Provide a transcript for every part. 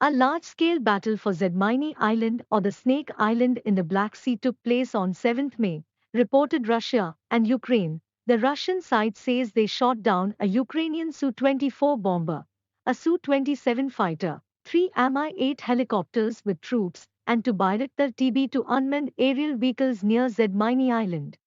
A large-scale battle for Zmiinyi Island or the Snake Island in the Black Sea took place on 7th May, reported Russia and Ukraine. The Russian side says they shot down a Ukrainian Su-24 bomber, a Su-27 fighter, 3 Mi-8 helicopters with troops, and 2 Bayraktar TB2 unmanned aerial vehicles near Zmiinyi Island.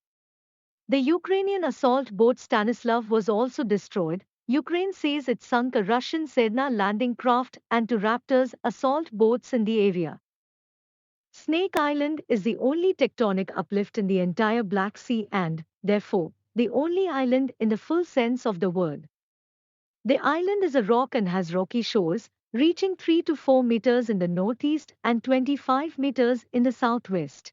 The Ukrainian assault boat Stanislav was also destroyed. Ukraine says it sunk a Russian Sedna landing craft and 2 Raptors assault boats in the area. Snake Island is the only tectonic uplift in the entire Black Sea and, therefore, the only island in the full sense of the word. The island is a rock and has rocky shores, reaching 3 to 4 meters in the northeast and 25 meters in the southwest.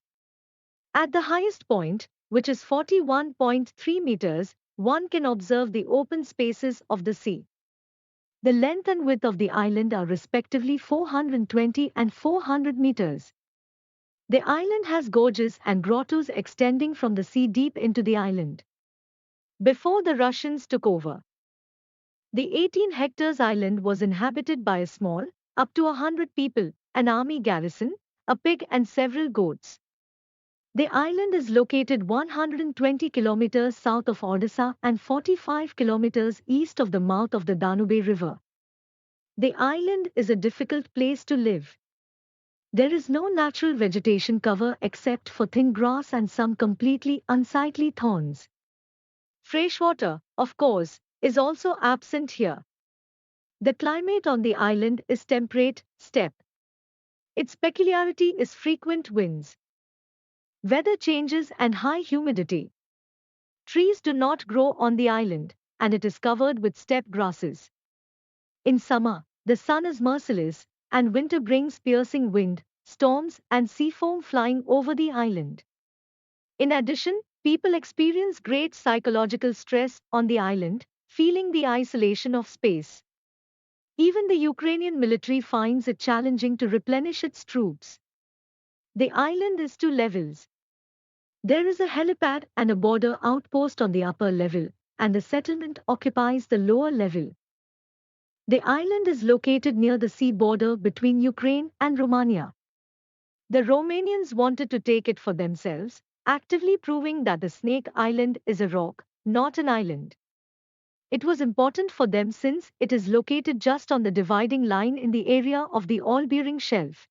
At the highest point, which is 41.3 meters, one can observe the open spaces of the sea. The length and width of the island are respectively 420 and 400 meters. The island has gorges and grottos extending from the sea deep into the island. Before the Russians took over, the 18 hectares island was inhabited by a small, up to 100 people, an army garrison, a pig and several goats. The island is located 120 kilometers south of Odessa and 45 kilometers east of the mouth of the Danube River. The island is a difficult place to live. There is no natural vegetation cover except for thin grass and some completely unsightly thorns. Freshwater, of course, is also absent here. The climate on the island is temperate, steppe. Its peculiarity is frequent winds, weather changes and high humidity. Trees do not grow on the island, and it is covered with steppe grasses. In summer, the sun is merciless, and winter brings piercing wind, storms, and sea foam flying over the island. In addition, people experience great psychological stress on the island, feeling the isolation of space. Even the Ukrainian military finds it challenging to replenish its troops. The island is 2 levels. There is a helipad and a border outpost on the upper level, and the settlement occupies the lower level. The island is located near the sea border between Ukraine and Romania. The Romanians wanted to take it for themselves, actively proving that the Snake Island is a rock, not an island. It was important for them since it is located just on the dividing line in the area of the All-Bearing Shelf.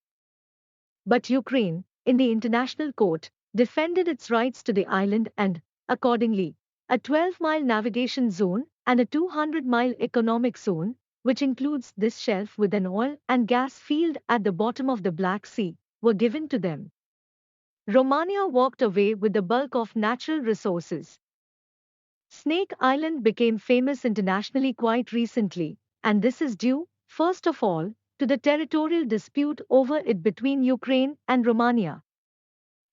But Ukraine, in the international court, defended its rights to the island and, accordingly, a 12-mile navigation zone and a 200-mile economic zone, which includes this shelf with an oil and gas field at the bottom of the Black Sea, were given to them. Romania walked away with the bulk of natural resources. Snake Island became famous internationally quite recently, and this is due, first of all, to the territorial dispute over it between Ukraine and Romania.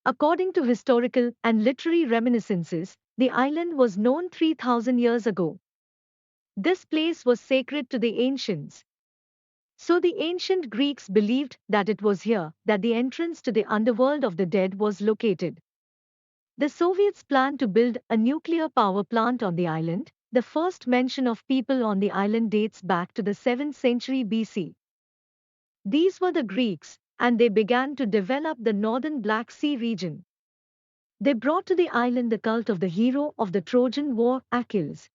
According to historical and literary reminiscences, the island was known 3,000 years ago. This place was sacred to the ancients. So the ancient Greeks believed that it was here that the entrance to the underworld of the dead was located. The Soviets planned to build a nuclear power plant on the island. The first mention of people on the island dates back to the 7th century BC. These were the Greeks, and they began to develop the northern Black Sea region. They brought to the island the cult of the hero of the Trojan War, Achilles.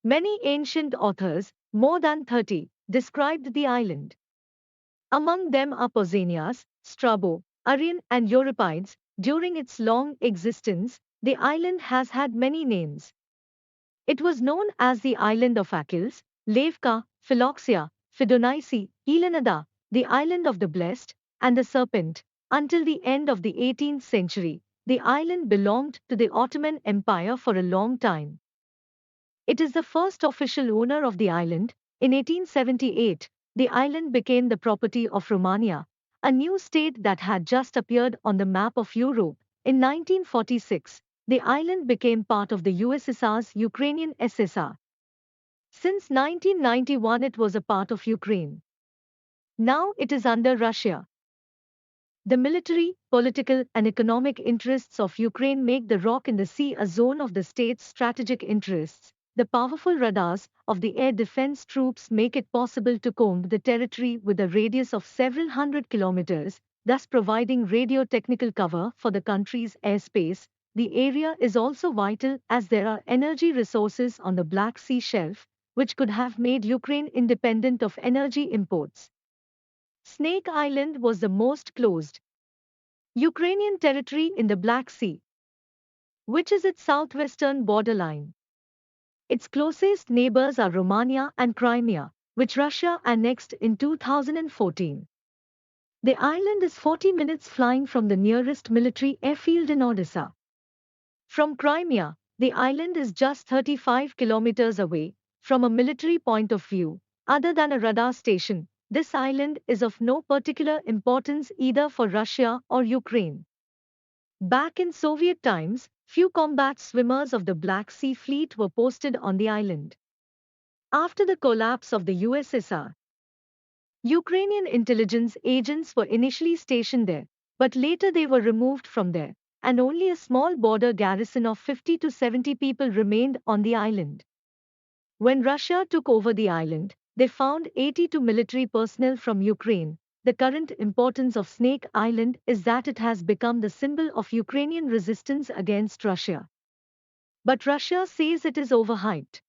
Many ancient authors, more than 30, described the island. Among them are Pausanias, Strabo, Arrian, and Euripides. During its long existence, the island has had many names. It was known as the Island of Achilles, Levka, Philoxia, Fidonaisi, Elenada, the Island of the Blessed, and the Serpent. Until the end of the 18th century, the island belonged to the Ottoman Empire for a long time. It is the first official owner of the island. In 1878, the island became the property of Romania, a new state that had just appeared on the map of Europe. In 1946, the island became part of the USSR's Ukrainian SSR. Since 1991 it was a part of Ukraine. Now it is under Russia. The military, political and economic interests of Ukraine make the rock in the sea a zone of the state's strategic interests. The powerful radars of the air defense troops make it possible to comb the territory with a radius of several hundred kilometers, thus providing radio technical cover for the country's airspace. The area is also vital as there are energy resources on the Black Sea shelf, which could have made Ukraine independent of energy imports. Snake Island was the most closed Ukrainian territory in the Black Sea, which is its southwestern borderline. Its closest neighbors are Romania and Crimea, which Russia annexed in 2014. The island is 40 minutes flying from the nearest military airfield in Odessa. From Crimea, the island is just 35 kilometers away. From a military point of view, other than a radar station, this island is of no particular importance either for Russia or Ukraine. Back in Soviet times, few combat swimmers of the Black Sea Fleet were posted on the island. After the collapse of the USSR, Ukrainian intelligence agents were initially stationed there, but later they were removed from there, and only a small border garrison of 50 to 70 people remained on the island. When Russia took over the island, they found 82 military personnel from Ukraine. The current importance of Snake Island is that it has become the symbol of Ukrainian resistance against Russia. But Russia says it is overhyped.